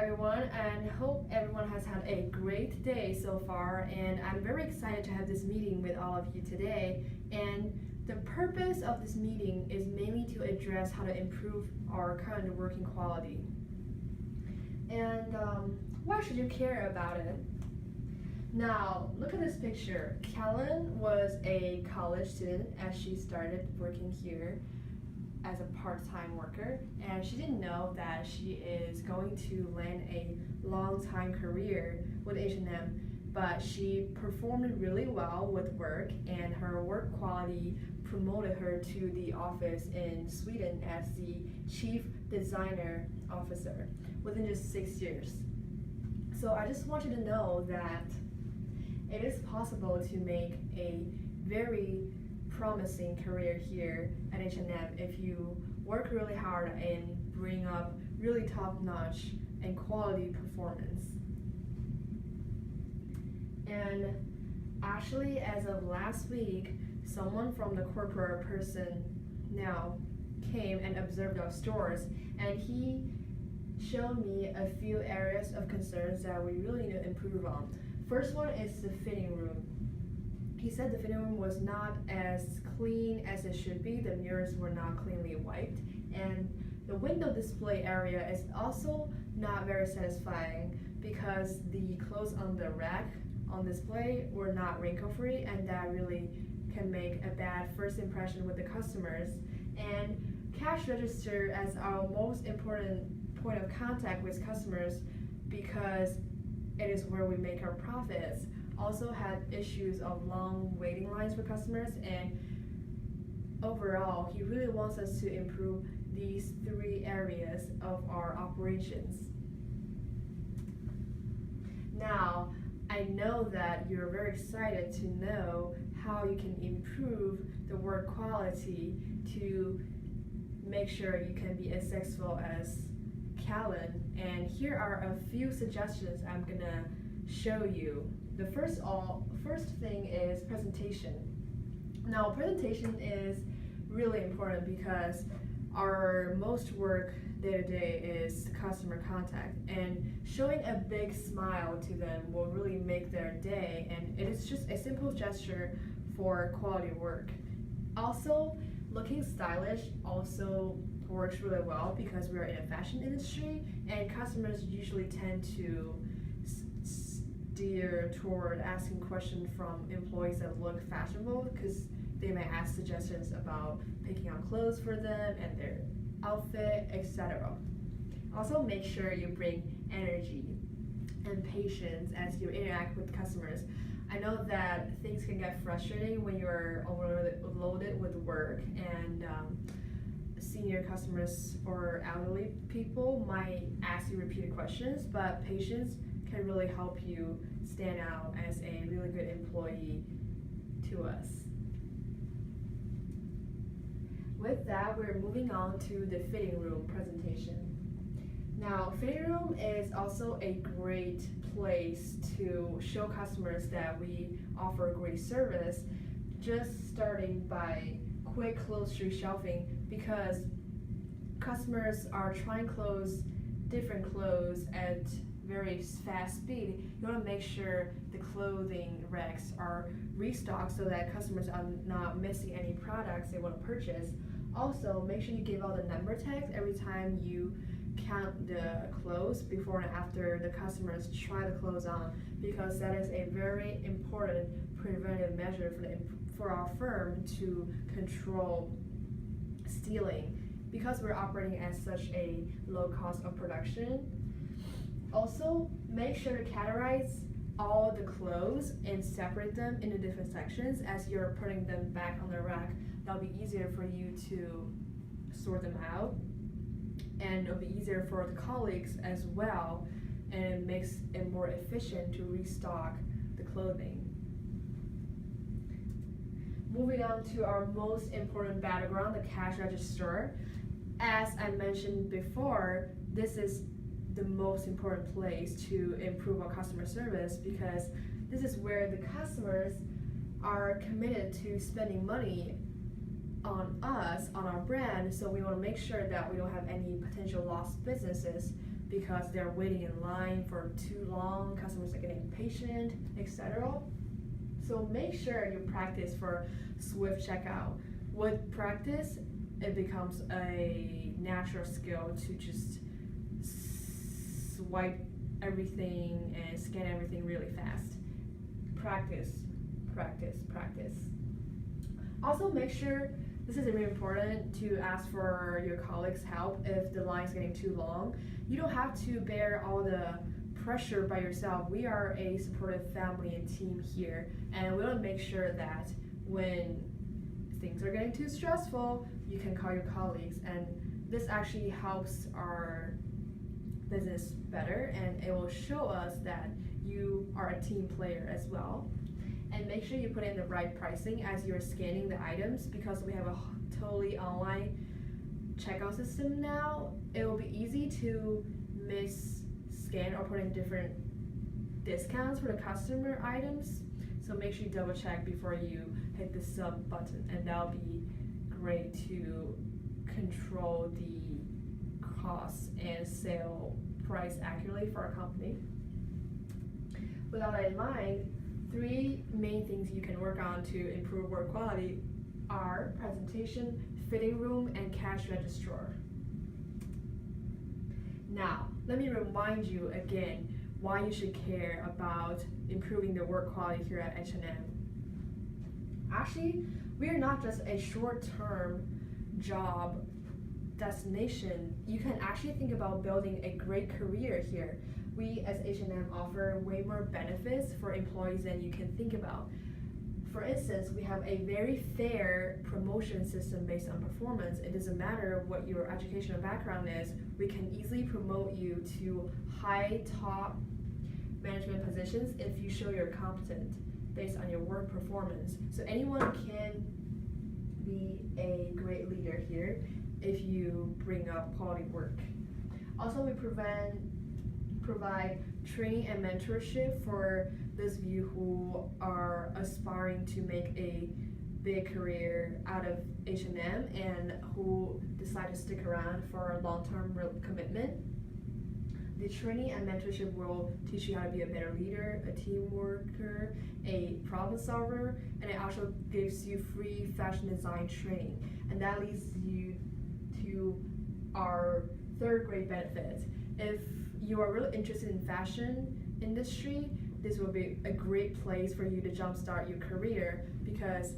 everyone, and hope everyone has had a great day so far. And I'm very excited to have this meeting with all of you today. And the purpose of this meeting is mainly to address how to improve our current working quality. And why should you care about it? Now, look at this picture. Kellen was a college student as she started working here as a part-time worker, and she didn't know that she is going to land a long-time career with H&M, but she performed really well with work, and her work quality promoted her to the office in Sweden as the chief designer officer within just 6 years. So I just want you to know that it is possible to make a very promising career here at H&M if you work really hard and bring up really top-notch and quality performance. And actually, as of last week, someone from the corporate person now came and observed our stores, and he showed me a few areas of concerns that we really need to improve on. First one is the fitting room. He said the fitting room was not as clean as it should be. The mirrors were not cleanly wiped, and the window display area is also not very satisfying because the clothes on the rack on display were not wrinkle-free, and that really can make a bad first impression with the customers. And cash register as our most important point of contact with customers, because it is where we make our profits, also had issues of long waiting lines for customers. And overall, he really wants us to improve these three areas of our operations. Now, I know that you're very excited to know how you can improve the work quality to make sure you can be as successful as Callan. And here are a few suggestions I'm gonna show you. The first thing is presentation. Now, presentation is really important because our most work day to day is customer contact, and showing a big smile to them will really make their day, and it is just a simple gesture for quality work. Also, looking stylish also works really well because we're in a fashion industry, and customers usually tend to steer toward asking questions from employees that look fashionable, because they may ask suggestions about picking out clothes for them and their outfit, etc. Also, make sure you bring energy and patience as you interact with customers. I know that things can get frustrating when you're overloaded with work, and senior customers or elderly people might ask you repeated questions, but patience can really help you stand out as a really good employee to us. With that, we're moving on to the fitting room presentation. Now, fitting room is also a great place to show customers that we offer great service, just starting by quick clothes shelving, because customers are trying different clothes at very fast speed. You want to make sure the clothing racks are restocked so that customers are not missing any products they want to purchase. Also, make sure you give all the number tags every time you count the clothes before and after the customers try the clothes on, because that is a very important preventive measure for our firm to control stealing, because we're operating at such a low cost of production. Also, make sure to categorize all the clothes and separate them into different sections as you're putting them back on the rack. That'll be easier for you to sort them out, and it'll be easier for the colleagues as well, and it makes it more efficient to restock the clothing. Moving on to our most important battleground, the cash register. As I mentioned before, this is the most important place to improve our customer service, because this is where the customers are committed to spending money on us, on our brand, so we want to make sure that we don't have any potential lost businesses because they're waiting in line for too long, customers are getting impatient, etc. So make sure you practice for swift checkout. With practice, it becomes a natural skill to just swipe everything and scan everything really fast. Practice, practice, practice. Also make sure, this is really important, to ask for your colleagues' help if the line is getting too long. You don't have to bear all the pressure by yourself. We are a supportive family and team here, and we want to make sure that when things are getting too stressful, you can call your colleagues, and this actually helps our business better, and it will show us that you are a team player as well. And make sure you put in the right pricing as you're scanning the items, because we have a totally online checkout system now. It will be easy to scan or put in different discounts for the customer items. So make sure you double check before you hit the sub button, and that'll be great to control the costs and sale price accurately for our company. With all that in mind, 3 main things you can work on to improve work quality are presentation, fitting room, and cash register. Now, let me remind you again why you should care about improving the work quality here at H&M. Actually, we are not just a short-term job destination. You can actually think about building a great career here. We as H&M offer way more benefits for employees than you can think about. For instance, we have a very fair promotion system based on performance. It doesn't matter what your educational background is, we can easily promote you to high top management positions if you show you're competent based on your work performance. So anyone can be a great leader here if you bring up quality work. Also, we provide training and mentorship for those of you who are aspiring to make a big career out of H&M and who decide to stick around for a long-term commitment. The training and mentorship will teach you how to be a better leader, a team worker, a problem solver, and it also gives you free fashion design training. And that leads you to our 3rd great benefit. If you are really interested in fashion industry, this will be a great place for you to jumpstart your career, because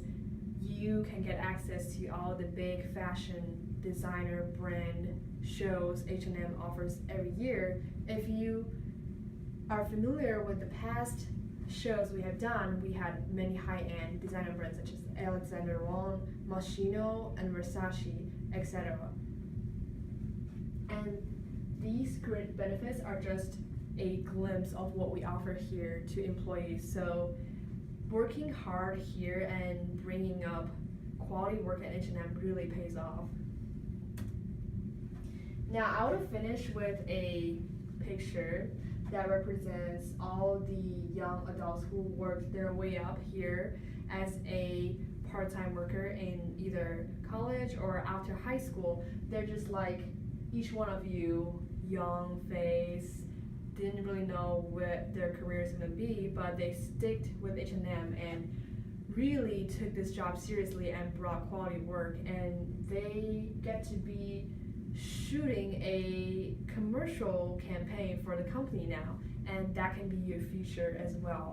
you can get access to all the big fashion designer brand shows H&M offers every year. If you are familiar with the past shows we have done, we had many high-end designer brands such as Alexander Wang, Moschino, and Versace, etc. And these great benefits are just a glimpse of what we offer here to employees. So working hard here and bringing up quality work at H&M really pays off. Now I want to finish with a picture that represents all the young adults who worked their way up here as a part-time worker in either college or after high school. They're just like each one of you, young face, didn't really know what their career is going to be, but they sticked with H&M and really took this job seriously and brought quality work, and they get to be shooting a commercial campaign for the company now, and that can be your future as well.